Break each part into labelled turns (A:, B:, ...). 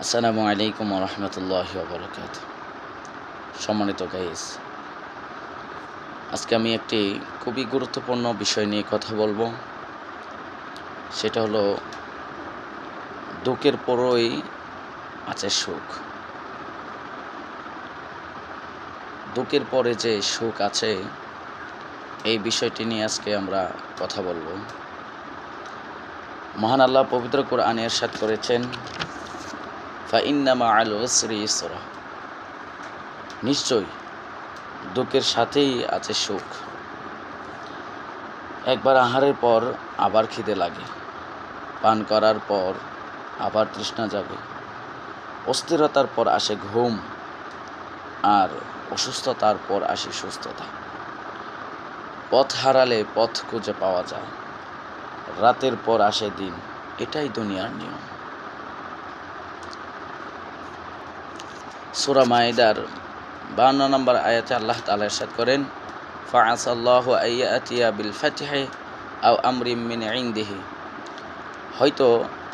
A: আসসালামু আলাইকুম রহমতুল্লাহি ওবরাকাতুহু। সম্মানিত গাইস, আজকে আমি একটি খুবই গুরুত্বপূর্ণ বিষয় নিয়ে কথা বলবো। সেটা হলো দুঃখের পরই আছে সুখ। দুঃখের পরে যে সুখ আছে, এই বিষয়টি নিয়ে আজকে আমরা কথা বলবো। মহান আল্লাহ পবিত্র কোরআনে ইরশাদ করেছেন, ফাইন্না মাআল উসরি ইসরা, নিশ্চয়ই দুঃখের সাথেই আছে সুখ। একবার আহারের পর আবার খিদে লাগে, পান করার পর আবার তৃষ্ণা জাগে, অস্থিরতার পর আসে ঘুম, আর অসুস্থতার পর আসে সুস্থতা। পথ হারালে পথ খুঁজে পাওয়া যায়, রাতের পর আসে দিন, এটাই দুনিয়ার নিয়ম। সূরা মাইদার 52 নম্বর আয়াতে আল্লাহ তাআলা ইরশাদ করেন, ফাআসাল্লাহু আইয়াতিয়া বিল ফাতহি আও আমরিম মিন ইনদিহি, হয়তো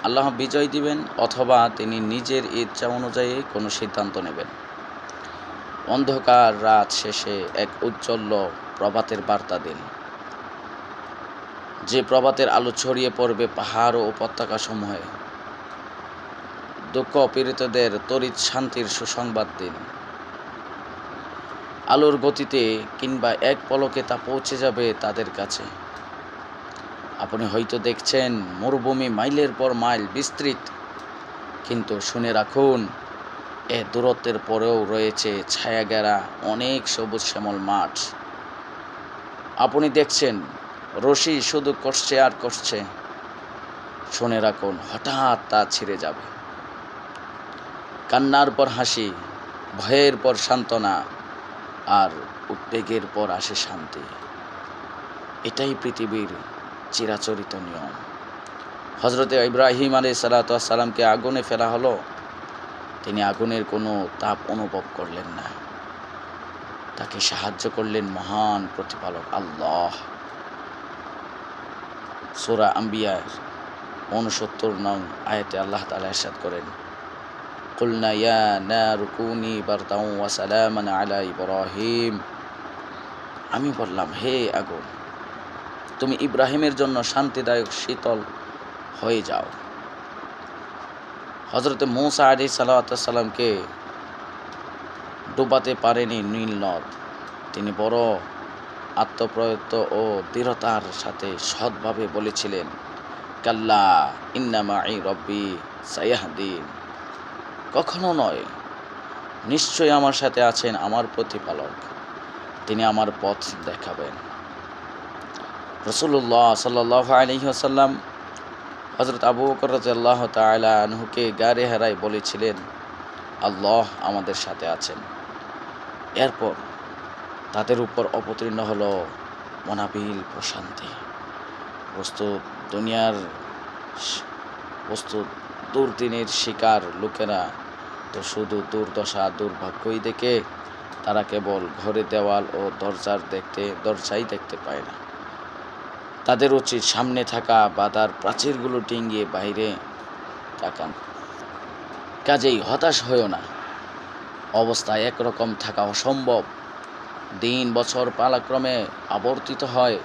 A: আল্লাহ বিজয় দিবেন অথবা তিনি নিজের ইচ্ছা অনুযায়ী কোনো সিদ্ধান্ত নেবেন। অন্ধকার রাত শেষে এক উজ্জ্বল প্রভাতের বার্তা দিন, যে প্রভাতের আলো ছড়িয়ে পড়বে পাহাড় ও উপত্যকা সমূহে। দুঃখ পীড়িতদের তড়িৎ শান্তির সুসংবাদ দিন। আলোর গতিতে কিংবা এক পলকে তা পৌঁছে যাবে তাদের কাছে। আপনি হয়তো দেখছেন মরুভূমি মাইলের পর মাইল বিস্তৃত, কিন্তু শুনে রাখুন, এ দূরত্বের পরেও রয়েছে ছায়াঘেরা অনেক সবুজ শ্যামল মাঠ। আপনি দেখছেন রশি শুধু কষছে আর কষছে, শুনে রাখুন হঠাৎ তা ছিঁড়ে যাবে। কান্নার পর হাসি, ভয়ের পর সান্ত্বনা, আর উদ্বেগের পর আসে শান্তি। এটাই পৃথিবীর চিরাচরিত নিয়ম। হযরতে ইব্রাহিম আলাইহিস সালামকে আগুনে ফেলা হলো, তিনি আগুনের কোনো তাপ অনুভব করলেন না। তাকে সাহায্য করলেন মহান প্রতিপালক আল্লাহ। সূরা আম্বিয়া 69 নং আয়াতে আল্লাহ তাআলা ইরশাদ করেন, কুলনা ইয়া নারু কুনি বারদাও ওয়া সালামান আলা ইব্রাহিম, আমি বললাম, হে আগুন, তুমি ইব্রাহিমের জন্য শান্তিদায়ক শীতল হয়ে যাও। হযরতে মূসা আলাইহিস সালামকে ডুবাতে পারেনি নীল নদ। তিনি বড় আত্মপ্রয়ত্ত ও দৃঢ়তার সাথে সৎভাবে বলেছিলেন, কাল্লা ইন্না মাই রব্বি সায়াহদিন, কখনো নয়, নিশ্চয়ই আমার সাথে আছেন আমার প্রতিপালক, তিনি আমার পথ দেখাবেন। রাসূলুল্লাহ সাল্লাল্লাহু আলাইহি ওয়াসাল্লাম হযরত আবু বকর রাদিয়াল্লাহু তাআলা আনহুকে গারে হেরায় বলেছিলেন, আল্লাহ আমাদের সাথে আছেন। এরপর তাদের উপর অবতীর্ণ হলো মনাবিল প্রশান্তি। বস্তু দুর্দিনের শিকার লোকেরা তো শুধু দুর্দশা দুর্ভাগ্যই দেখে, তারা কেবল ঘরে দেওয়াল ও দরজাই দেখতে পায় না। তাদের উচিত সামনে থাকা বাধার প্রাচীরগুলো ডিঙিয়ে বাইরে তাকান। কাজেই হতাশ হয়েও না, অবস্থা একরকম থাকা অসম্ভব। দিন বছর পালাক্রমে আবর্তিত হয়,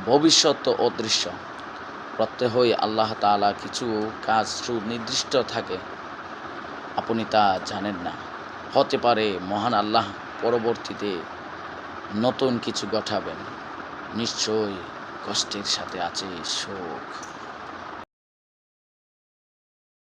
A: ভবিষ্যৎ অদৃশ্য। প্রত্যহই আল্লাহ তাআলা কিছু কাজ সুনির্দিষ্ট থাকে, আপনি তা জানেন না। হতে পারে মহান আল্লাহ পরবর্তীতে নতুন কিছু ঘটাবেন। নিশ্চয়ই কষ্টের সাথে আছে সুখ।